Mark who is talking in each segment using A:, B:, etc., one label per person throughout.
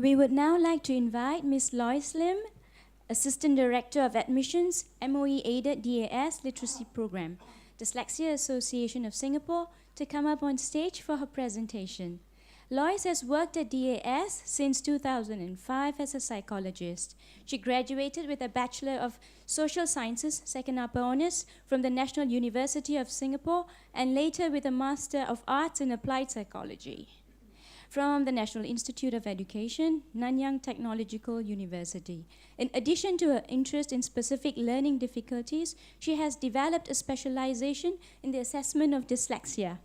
A: We would now like to invite Ms. Lois Lim, Assistant Director of Admissions, MOE-aided DAS Literacy Program, Dyslexia Association of Singapore, to come up on stage for her presentation. Lois has worked at DAS since 2005 as a psychologist. She graduated with a Bachelor of Social Sciences, second upper honors, from the National University of Singapore, and later with a Master of Arts in Applied Psychology from the National Institute of Education, Nanyang Technological University. In addition to her interest in specific learning difficulties, she has developed a specialization in the assessment of dyslexia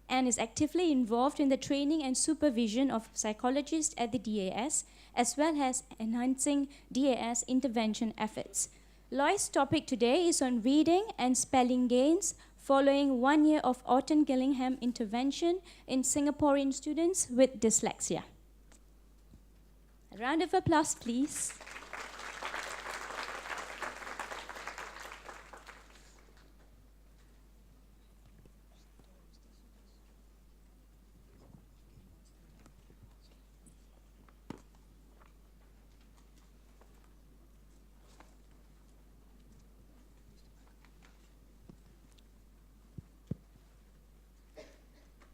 A: and is actively involved in the training and supervision of psychologists at the DAS, as well as enhancing DAS intervention efforts. Lois' topic today is on reading and spelling gains following 1 year of Orton Gillingham intervention in Singaporean students with dyslexia. A round of applause, please.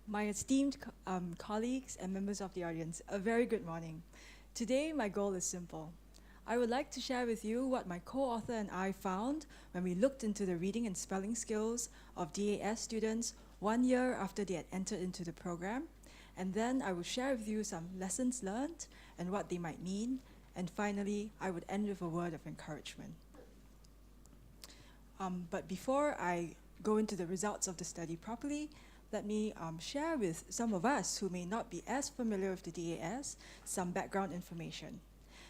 B: My esteemed colleagues and members of the audience, a very good morning. Today, my goal is simple. I would like to share with you what my co-author and I found when we looked into the reading and spelling skills of DAS students 1 year after they had entered into the program. And then I will share with you some lessons learned and what they might mean. And finally, I would end with a word of encouragement. But before I go into the results of the study properly, let me share with some of us who may not be as familiar with the DAS some background information.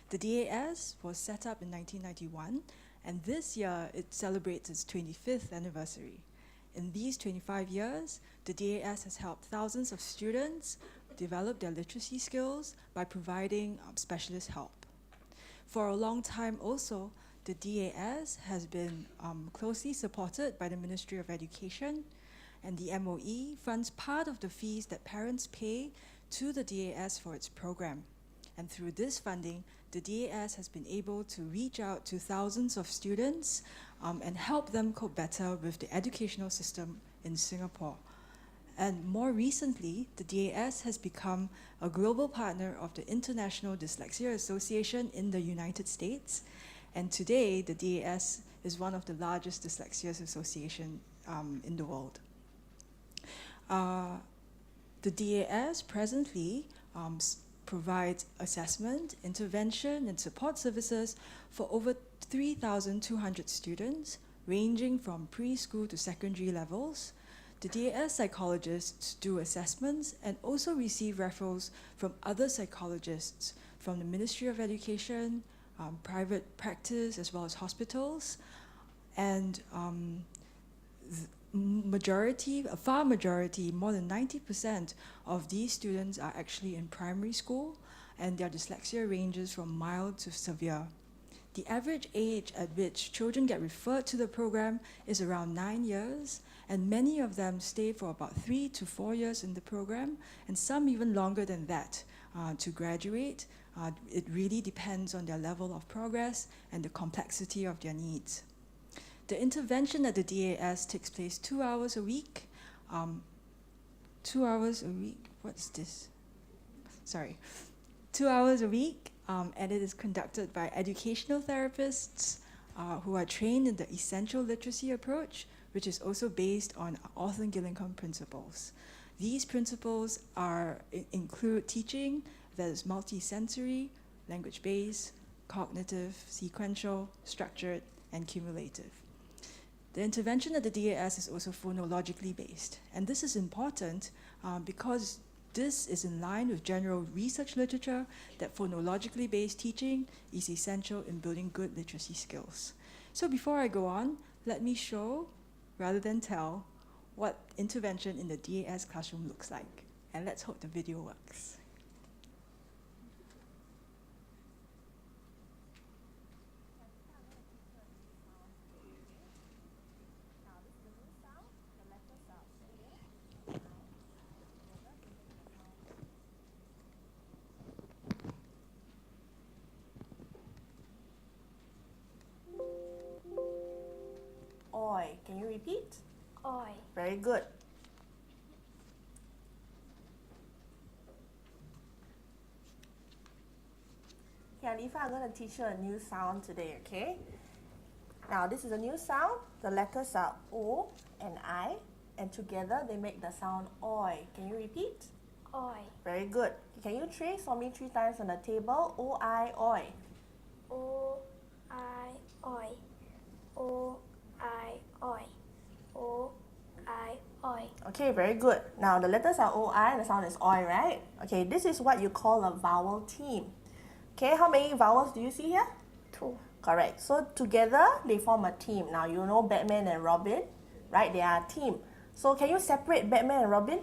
B: The DAS was set up in 1991, and this year it celebrates its 25th anniversary. In these 25 years, the DAS has helped thousands of students develop their literacy skills by providing specialist help. For a long time also, the DAS has been closely supported by the Ministry of Education, and the MOE funds part of the fees that parents pay to the DAS for its program. And through this funding, the DAS has been able to reach out to thousands of students and help them cope better with the educational system in Singapore. And more recently, the DAS has become a global partner of the International Dyslexia Association in the United States. And today, the DAS is one of the largest dyslexia associations in the world. The DAS presently provides assessment, intervention, and support services for over 3,200 students, ranging from preschool to secondary levels. The DAS psychologists do assessments and also receive referrals from other psychologists from the Ministry of Education, private practice, as well as hospitals. And a far majority, more than 90% of these students are actually in primary school, and their dyslexia ranges from mild to severe. The average age at which children get referred to the program is around 9 years, and many of them stay for about 3 to 4 years in the program, and some even longer than that to graduate. It really depends on their level of progress and the complexity of their needs. The intervention at the DAS takes place 2 hours a week. 2 hours a week, what's this? Sorry. 2 hours a week, and it is conducted by educational therapists who are trained in the essential literacy approach, which is also based on Orton Gillingham principles. These principles include teaching that is multisensory, language-based, cognitive, sequential, structured, and cumulative. The intervention at the DAS is also phonologically based, and this is important because this is in line with general research literature that phonologically based teaching is essential in building good literacy skills. So before I go on, let me show, rather than tell, what intervention in the DAS classroom looks like. And let's hope the video works.
C: good. Okay, Alifa, I'm going to teach you a new sound today, okay? Now, this is a new sound. The letters are O and I, and together they make the sound oi. Can you repeat?
D: Oi.
C: Very good. Can you trace for me 3 times on the table? O-I, oi.
D: O I oi. O I oi. O I oi.
C: Okay, very good. Now, the letters are O-I and the sound is oi, right? Okay, this is what you call a vowel team. Okay, how many vowels do you see here?
D: 2.
C: Correct. So together they form a team. Now you know Batman and Robin, right? They are a team. So can you separate Batman and Robin?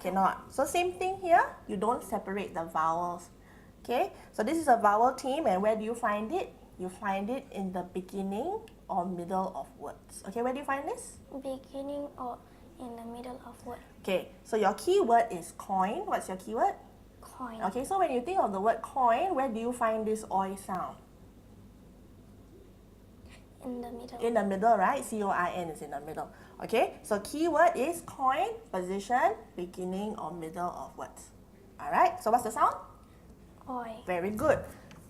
C: Cannot. So same thing here. You don't separate the vowels. Okay. So this is a vowel team, and where do you find it? You find it in the beginning or middle of words. Okay. Where do you find this?
D: Beginning or in the middle of word.
C: Okay. So your keyword is coin. What's your keyword?
D: Coin.
C: Okay. So when you think of the word coin, where do you find this oi sound?
D: In the middle.
C: In the middle, right? C-O-I-N is in the middle. Okay, so keyword is coin, position, beginning or middle of words. Alright, so what's the sound?
D: Oi.
C: Very good.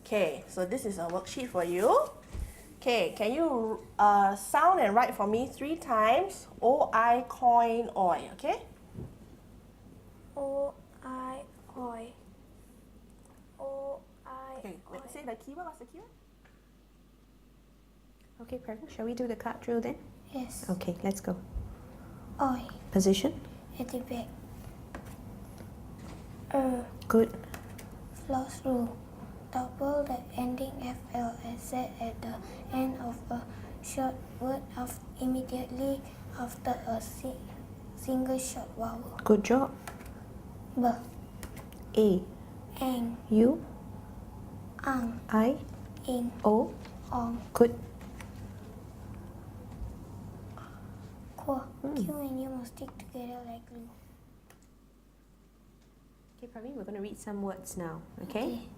C: Okay, so this is a worksheet for you. Okay, can you sound and write for me 3 times? O-I, coin, oi, okay?
D: O I oi. O I
C: Okay,
D: oi.
C: say the keyword. What's the keyword?
E: Okay, perfect. Shall we do the card drill then?
D: Yes.
E: Okay, let's go.
D: Oi.
E: Position.
D: At the back.
E: Good.
D: Floss rule. Double the ending FL and Z at the end of a short word immediately after a single short vowel.
E: Good job.
D: B.
E: A.
D: Ang.
E: U.
D: Ang.
E: I.
D: In.
E: O.
D: Ong.
E: Good.
D: Q. Q and U must stick together like glue.
E: Okay, Praveen, we're going to read some words now. Okay?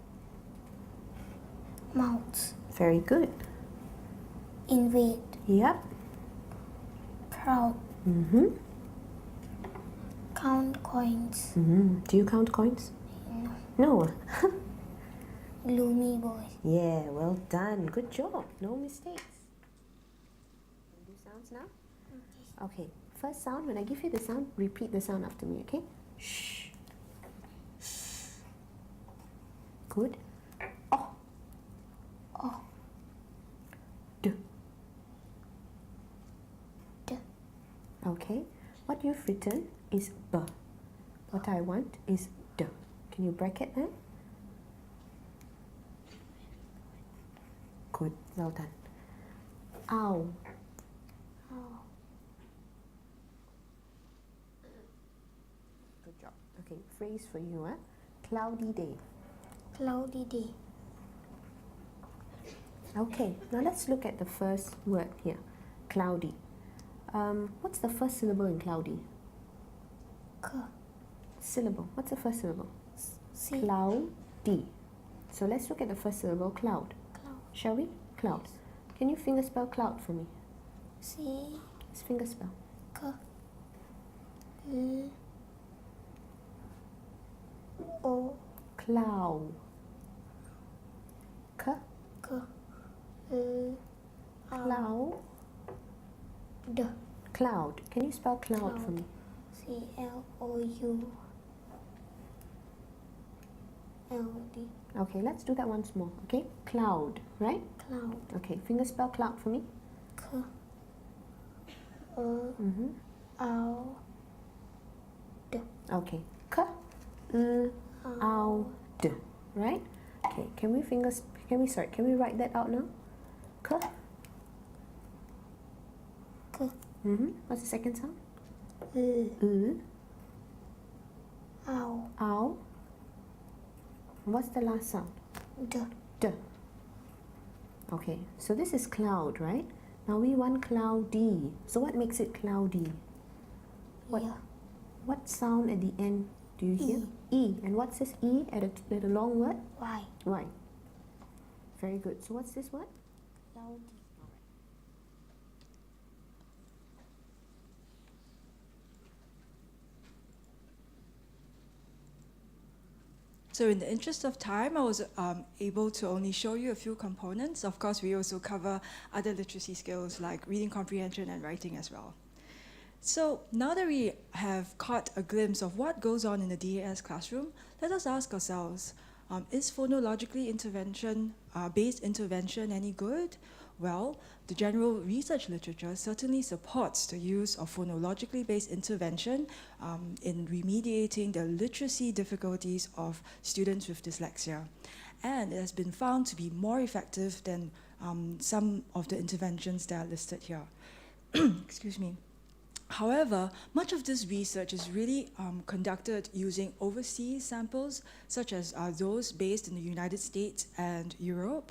D: Mouth.
E: Very good.
D: Invade.
E: Yep.
D: Proud.
E: Mm-hmm.
D: Count coins.
E: Mm-hmm. Do you count coins?
D: No.
E: No.
D: Gloomy boy.
E: Yeah, well done. Good job. No mistakes. Can you do sounds now? Okay. First sound, when I give you the sound, repeat the sound after me, okay? Shh. Good. Oh.
D: Oh.
E: D.
D: D.
E: Okay. What you've written is B. What I want is D. Can you bracket that? Good. Well done. Ow.
D: Oh.
E: Good job. Okay, phrase for you, huh? Cloudy day.
D: Cloudy day.
E: Okay, now let's look at the first word here. Cloudy. What's the first syllable in cloudy?
D: K.
E: Syllable. What's the first syllable?
D: C.
E: Cloudy. So let's look at the first syllable, cloud.
D: Cloud.
E: Shall we? Cloud. Can you finger spell cloud for me?
D: C.
E: Let's finger spell.
D: K. L. O.
E: Cloud. K.
D: K. L.
E: Cloud.
D: D.
E: Cloud. Can you spell cloud for me?
D: C. L. O. U. L. D.
E: Okay, let's do that once more. Okay, cloud, right?
D: Cloud.
E: Okay, finger spell cloud for me.
D: K. L.
E: Mm-hmm.
D: O. D.
E: Okay, K. L. O. D. Right? Okay, can we write that out now? K.
D: K.
E: Mm-hmm. What's the second sound?
D: L.
E: L.
D: O.
E: Ow. What's the last sound?
D: D.
E: D. Okay, so this is cloud, right? Now we want cloudy. So what makes it cloudy? What?
D: Yeah.
E: What sound at the end do you hear? E. And what's this E at a long word?
D: Y.
E: Y. Very good. So what's this word?
D: Cloudy.
B: So in the interest of time, I was able to only show you a few components. Of course, we also cover other literacy skills like reading comprehension and writing as well. So now that we have caught a glimpse of what goes on in the DAS classroom, let us ask ourselves, is phonologically based intervention any good? Well, the general research literature certainly supports the use of phonologically based intervention in remediating the literacy difficulties of students with dyslexia. And it has been found to be more effective than some of the interventions that are listed here. Excuse me. However, much of this research is really conducted using overseas samples, such as those based in the United States and Europe.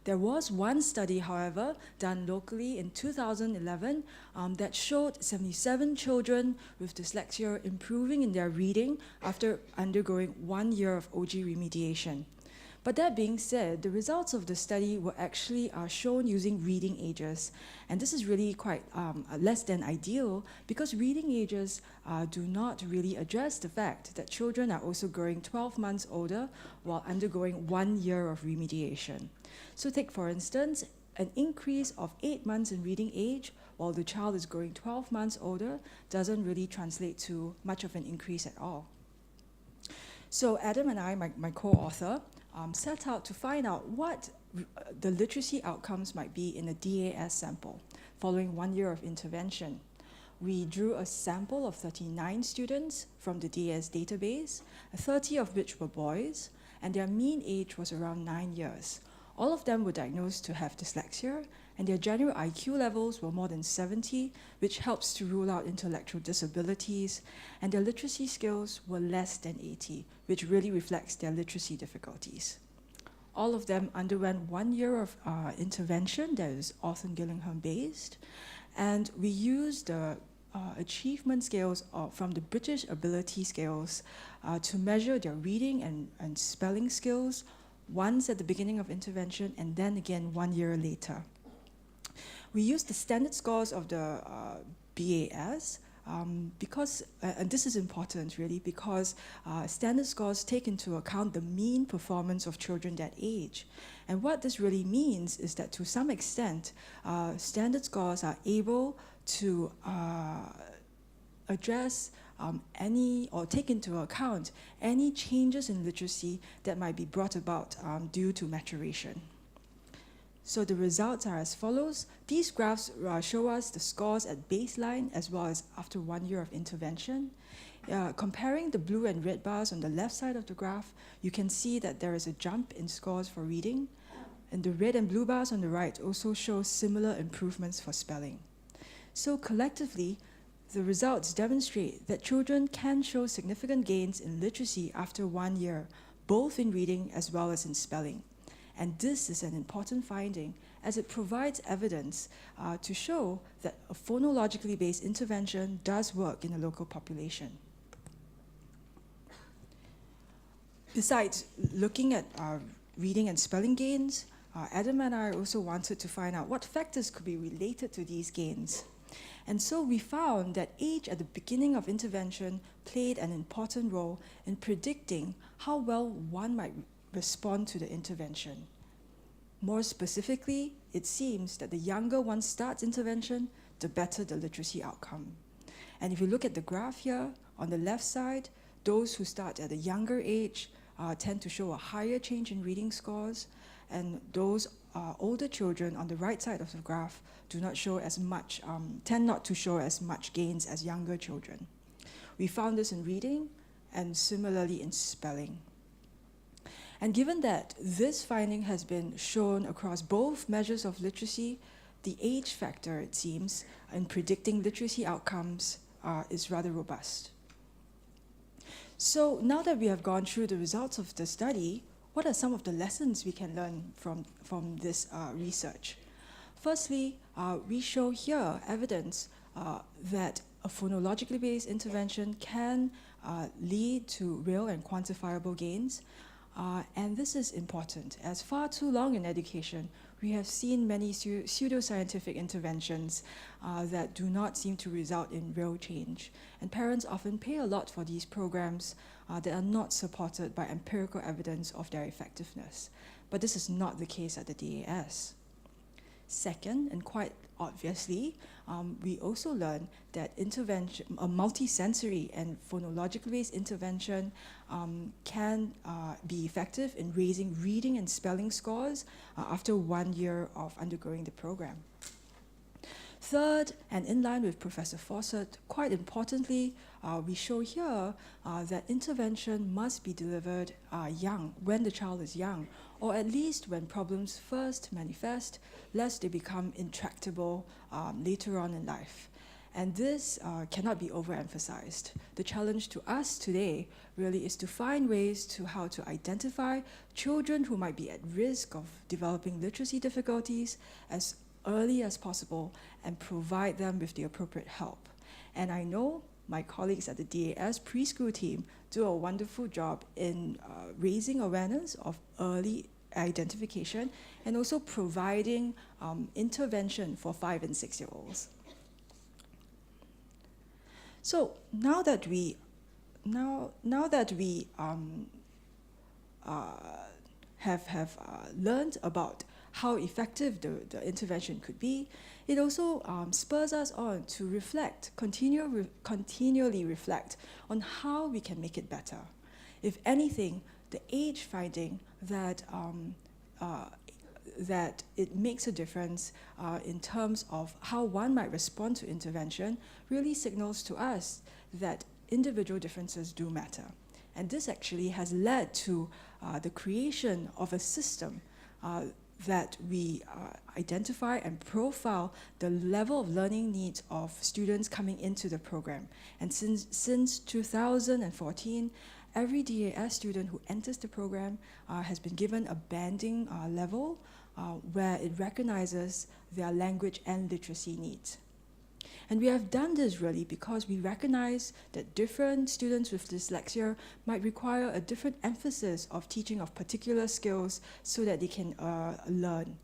B: There was one study, however, done locally in 2011 that showed 77 children with dyslexia improving in their reading after undergoing 1 year of OG remediation. But that being said, the results of the study were actually shown using reading ages. And this is really quite less than ideal because reading ages do not really address the fact that children are also growing 12 months older while undergoing 1 year of remediation. So take, for instance, an increase of 8 months in reading age while the child is growing 12 months older doesn't really translate to much of an increase at all. So Adam and I, my co-author, set out to find out what the literacy outcomes might be in a DAS sample following 1 year of intervention. We drew a sample of 39 students from the DAS database, 30 of which were boys, and their mean age was around 9 years. All of them were diagnosed to have dyslexia, and their general IQ levels were more than 70, which helps to rule out intellectual disabilities, and their literacy skills were less than 80, which really reflects their literacy difficulties. All of them underwent 1 year of intervention that is Orton-Gillingham based, and we used the achievement scales from the British Ability Scales to measure their reading and spelling skills, once at the beginning of intervention and then again 1 year later. We used the standard scores of the BAS because, and this is important really, because standard scores take into account the mean performance of children that age. And what this really means is that to some extent, standard scores are able to address any or take into account any changes in literacy that might be brought about due to maturation. So the results are as follows. These graphs show us the scores at baseline as well as after 1 year of intervention. Comparing the blue and red bars on the left side of the graph, you can see that there is a jump in scores for reading, and the red and blue bars on the right also show similar improvements for spelling. So collectively, the results demonstrate that children can show significant gains in literacy after 1 year, both in reading as well as in spelling. And this is an important finding as it provides evidence to show that a phonologically based intervention does work in the local population. Besides looking at reading and spelling gains, Adam and I also wanted to find out what factors could be related to these gains. And so we found that age at the beginning of intervention played an important role in predicting how well one might respond to the intervention. More specifically, it seems that the younger one starts intervention, the better the literacy outcome. And if you look at the graph here, on the left side, those who start at a younger age tend to show a higher change in reading scores, and those older children on the right side of the graph do not show as much, tend not to show as much gains as younger children. We found this in reading and similarly in spelling. And given that this finding has been shown across both measures of literacy, the age factor, it seems, in predicting literacy outcomes is rather robust. So now that we have gone through the results of the study, what are some of the lessons we can learn from this research? Firstly, we show here evidence that a phonologically based intervention can lead to real and quantifiable gains. And this is important, as far too long in education, we have seen many pseudoscientific interventions that do not seem to result in real change. And parents often pay a lot for these programs that are not supported by empirical evidence of their effectiveness. But this is not the case at the DAS. Second, and quite obviously, we also learn that intervention, a multisensory and phonologically-based intervention can be effective in raising reading and spelling scores after 1 year of undergoing the program. Third, and in line with Professor Fawcett, quite importantly, we show here that intervention must be delivered young, when the child is young, or at least when problems first manifest, lest they become intractable later on in life. And this cannot be overemphasized. The challenge to us today really is to find ways to how to identify children who might be at risk of developing literacy difficulties as early as possible and provide them with the appropriate help. And I know my colleagues at the DAS preschool team do a wonderful job in raising awareness of early identification and also providing intervention for 5 and 6 year olds. So now that we have learned about how effective the intervention could be, it also spurs us on to reflect, continually reflect on how we can make it better. If anything, the age finding that that it makes a difference in terms of how one might respond to intervention really signals to us that individual differences do matter. And this actually has led to the creation of a system that we identify and profile the level of learning needs of students coming into the program. And since 2014, every DAS student who enters the program has been given a banding level where it recognizes their language and literacy needs. And we have done this really because we recognize that different students with dyslexia might require a different emphasis of teaching of particular skills so that they can learn.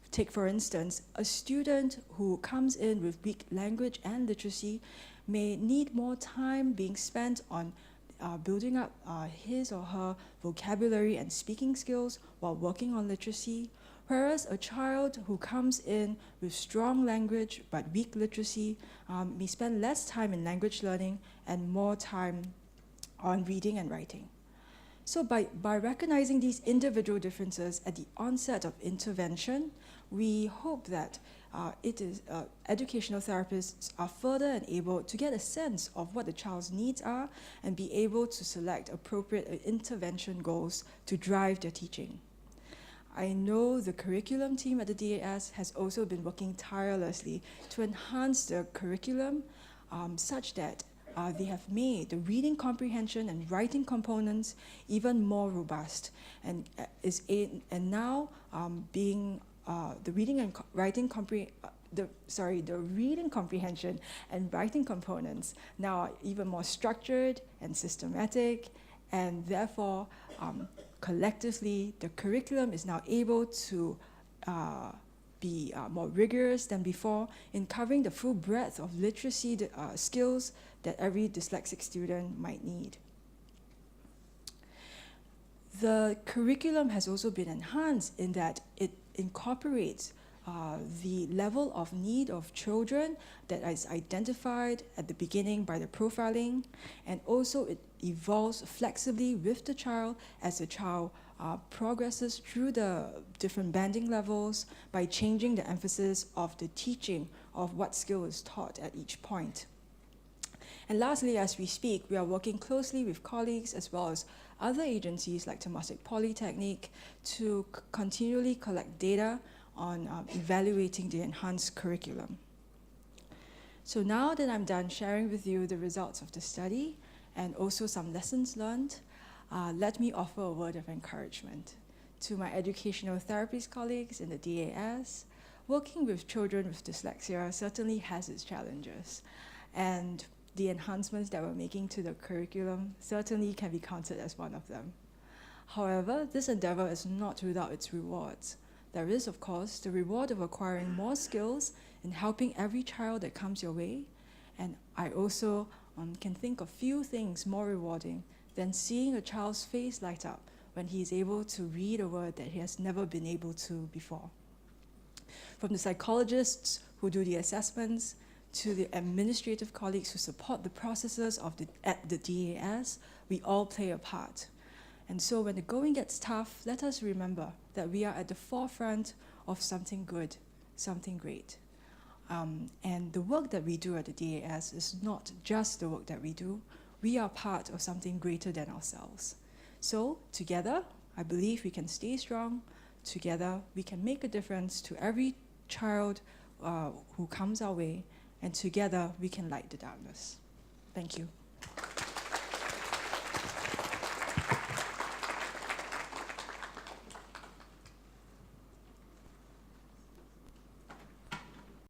B: Take, for instance, a student who comes in with weak language and literacy may need more time being spent on building up his or her vocabulary and speaking skills while working on literacy, whereas a child who comes in with strong language but weak literacy may spend less time in language learning and more time on reading and writing. So by recognizing these individual differences at the onset of intervention, we hope that educational therapists are further enabled to get a sense of what the child's needs are and be able to select appropriate intervention goals to drive their teaching. I know the curriculum team at the DAS has also been working tirelessly to enhance the curriculum such that they have made the reading comprehension and writing components even more robust, and now being the reading and writing the reading comprehension and writing components now are even more structured and systematic, and therefore collectively the curriculum is now able to be more rigorous than before in covering the full breadth of literacy skills that every dyslexic student might need. The curriculum has also been enhanced in that it incorporates the level of need of children that is identified at the beginning by the profiling, and also it evolves flexibly with the child as the child progresses through the different banding levels by changing the emphasis of the teaching of what skill is taught at each point. And lastly, as we speak, we are working closely with colleagues as well as other agencies like Temasek Polytechnic to continually collect data on evaluating the enhanced curriculum. So now that I'm done sharing with you the results of the study and also some lessons learned, let me offer a word of encouragement to my educational therapies colleagues in the DAS. Working with children with dyslexia certainly has its challenges, and the enhancements that we're making to the curriculum certainly can be counted as one of them. However, this endeavor is not without its rewards. There is, of course, the reward of acquiring more skills and helping every child that comes your way. And I also can think of few things more rewarding than seeing a child's face light up when he is able to read a word that he has never been able to before. From the psychologists who do the assessments to the administrative colleagues who support the processes at the DAS, we all play a part. And so when the going gets tough, let us remember that we are at the forefront of something good, something great. And the work that we do at the DAS is not just the work that we do. We are part of something greater than ourselves. So together, I believe we can stay strong. Together, we can make a difference to every child who comes our way. And together, we can light the darkness. Thank you.